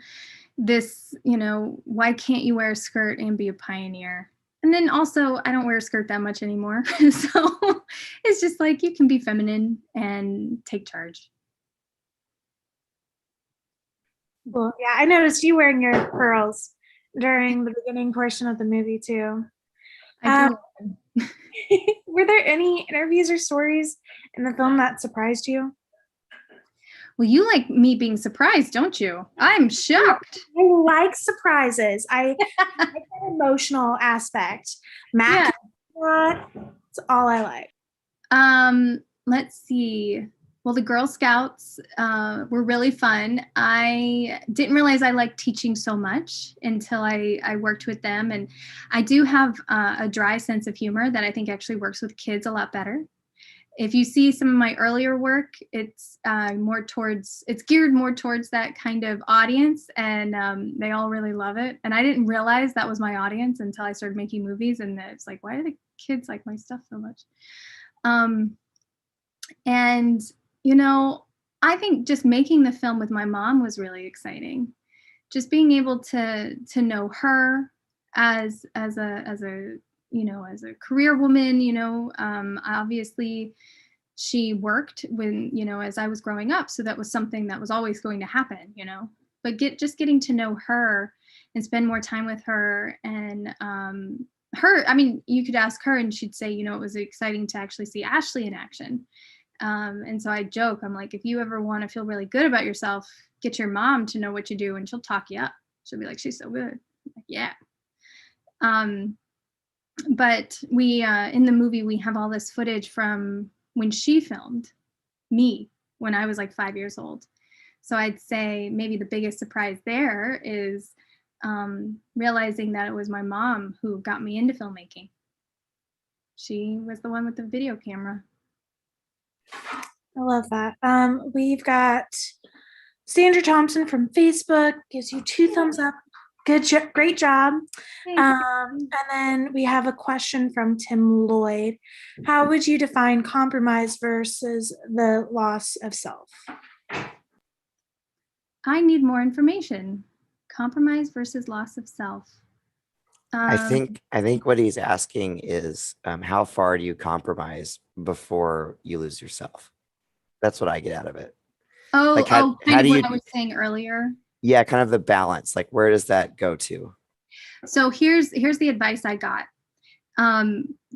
this, why can't you wear a skirt and be a pioneer? And then also, I don't wear a skirt that much anymore. So it's just like, you can be feminine and take charge. Well, yeah, I noticed you wearing your pearls during the beginning portion of the movie too. I do. Were there any interviews or stories in the film that surprised you? Well, you like me being surprised, don't you? I'm shocked. I like surprises. I like that emotional aspect. Matt, that's all I like. Let's see. Well, the Girl Scouts were really fun. I didn't realize I liked teaching so much until I worked with them. And I do have a dry sense of humor that I think actually works with kids a lot better. If you see some of my earlier work, it's geared more towards that kind of audience, and they all really love it. And I didn't realize that was my audience until I started making movies, and it's like, why do the kids like my stuff so much? And I think just making the film with my mom was really exciting. Just being able to know her as a career woman, obviously she worked when, as I was growing up. So that was something that was always going to happen, but just getting to know her and spend more time with her and you could ask her and she'd say, it was exciting to actually see Ashley in action. And so I joke, I'm like, if you ever want to feel really good about yourself, get your mom to know what you do and she'll talk you up. She'll be like, she's so good. I'm like, yeah. But we, in the movie, we have all this footage from when she filmed me when I was like 5 years old. So I'd say maybe the biggest surprise there is realizing that it was my mom who got me into filmmaking. She was the one with the video camera. I love that. We've got Sandra Thompson from Facebook gives you 2 thumbs up. Great job. And then we have a question from Tim Lloyd. How would you define compromise versus the loss of self? I need more information. Compromise versus loss of self. I think what he's asking is how far do you compromise before you lose yourself? That's what I get out of it. How do you? What I was saying earlier. Yeah, kind of the balance. Like, where does that go to? So here's the advice I got.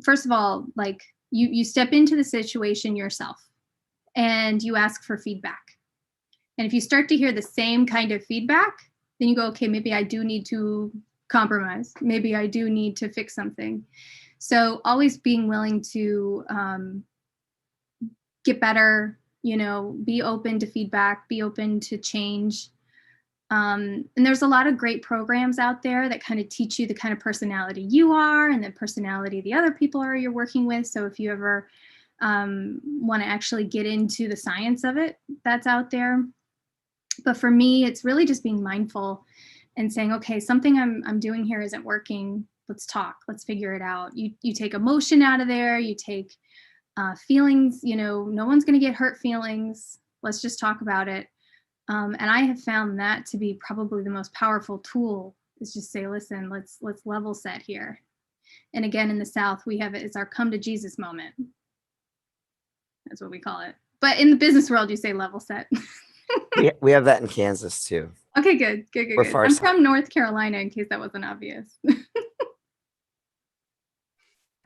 First of all, like you step into the situation yourself and you ask for feedback. And if you start to hear the same kind of feedback, then you go, okay, maybe I do need to compromise. Maybe I do need to fix something. So always being willing to get better, be open to feedback, be open to change. And there's a lot of great programs out there that kind of teach you the kind of personality you are and the personality the other people are you're working with. So if you ever want to actually get into the science of it, that's out there. But for me, it's really just being mindful and saying, okay, something I'm doing here isn't working. Let's talk. Let's figure it out. You take emotion out of there. You take feelings. No one's going to get hurt feelings. Let's just talk about it. And I have found that to be probably the most powerful tool is just say, listen, let's level set here. And again, in the South, we have it's our come to Jesus moment. That's what we call it. But in the business world, you say level set. We have that in Kansas too. Okay, good. I'm from North Carolina, in case that wasn't obvious.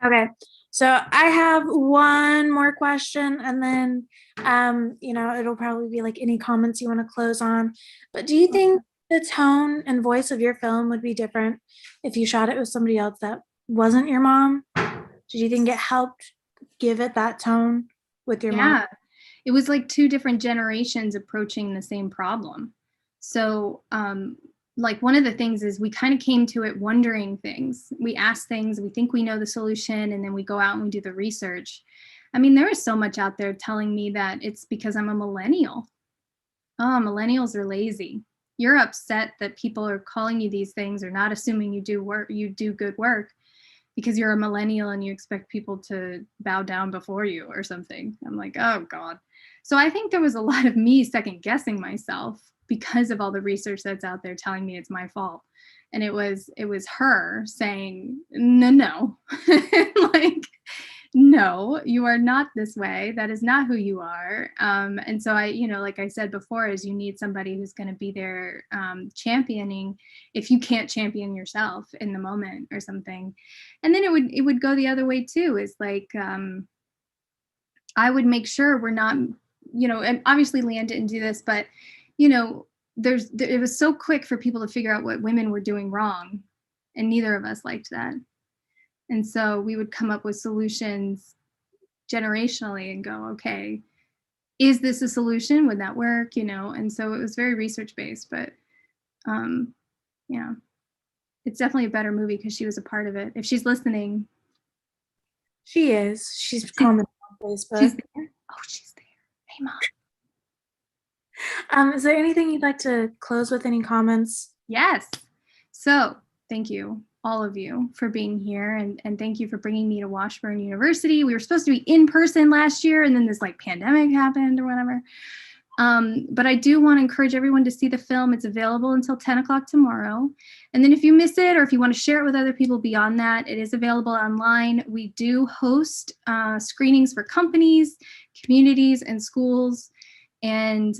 Okay, so I have one more question, and then it'll probably be like any comments you want to close on. But do you think the tone and voice of your film would be different if you shot it with somebody else that wasn't your mom? Did you think it helped give it that tone with your mom? Yeah, it was like 2 different generations approaching the same problem. So like one of the things is we kind of came to it wondering things. We ask things, we think we know the solution, and then we go out and we do the research. I mean, there is so much out there telling me that it's because I'm a millennial. Oh, millennials are lazy. You're upset that people are calling you these things or not assuming you do good work because you're a millennial and you expect people to bow down before you or something. I'm like, oh God. So I think there was a lot of me second guessing myself because of all the research that's out there telling me it's my fault. And it was her saying, no, like, no, you are not this way. That is not who you are. And so I, like I said before, is you need somebody who's going to be there championing if you can't champion yourself in the moment or something. And then it would go the other way too, is like, I would make sure we're not, and obviously Leanne didn't do this, but, it was so quick for people to figure out what women were doing wrong. And neither of us liked that. And so we would come up with solutions generationally and go, okay, is this a solution? Would that work? And so it was very research based, but yeah, it's definitely a better movie because she was a part of it. If she's listening. She is. She's commenting on Facebook. She's there. Oh, she's there. Hey, Mom. Is there anything you'd like to close with? Any comments? Yes. So thank you, all of you, for being here. And thank you for bringing me to Washburn University. We were supposed to be in person last year, and then this pandemic happened or whatever. But I do want to encourage everyone to see the film. It's available until 10 o'clock tomorrow. And then if you miss it, or if you want to share it with other people beyond that, it is available online. We do host screenings for companies, communities, and schools. And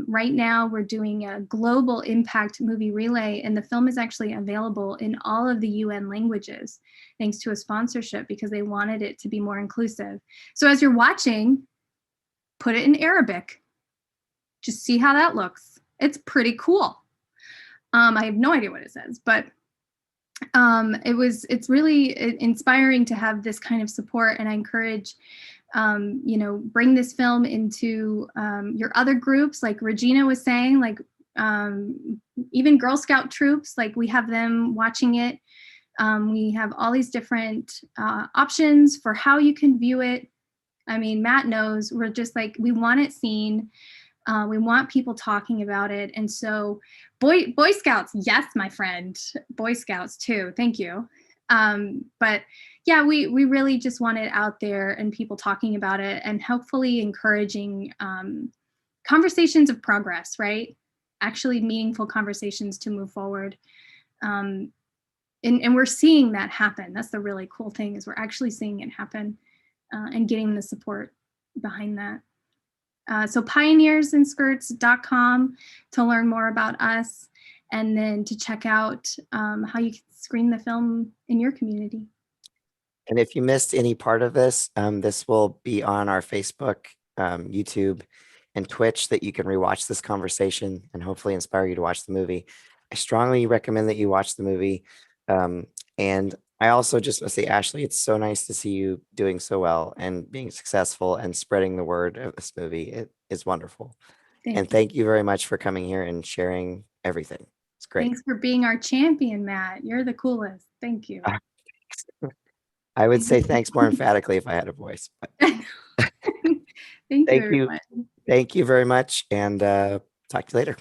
right now we're doing a global impact movie relay, and the film is actually available in all of the UN languages, thanks to a sponsorship, because they wanted it to be more inclusive. So as you're watching, put it in Arabic. Just see how that looks. It's pretty cool. I have no idea what it says, but it's really inspiring to have this kind of support, and I encourage bring this film into your other groups, like Regina was saying, like even Girl Scout troops, like we have them watching it. We have all these different options for how you can view it. I mean, Matt knows, we're just like, we want it seen. We want people talking about it. And so Boy Scouts, yes, my friend, Boy Scouts too, thank you. But yeah, we really just want it out there and people talking about it, and hopefully encouraging conversations of progress, right? Actually meaningful conversations to move forward. And we're seeing that happen. That's the really cool thing, is we're actually seeing it happen and getting the support behind that. So pioneersandskirts.com to learn more about us, and then to check out how you can screen the film in your community. And if you missed any part of this, this will be on our Facebook, YouTube, and Twitch, that you can rewatch this conversation and hopefully inspire you to watch the movie. I strongly recommend that you watch the movie. And I also just want to say, Ashley, it's so nice to see you doing so well and being successful and spreading the word of this movie. It is wonderful. And thank you very much for coming here and sharing everything. It's great. Thanks for being our champion, Matt. You're the coolest. Thank you. I would say thanks more emphatically if I had a voice. But Thank you. Thank you very much. And talk to you later.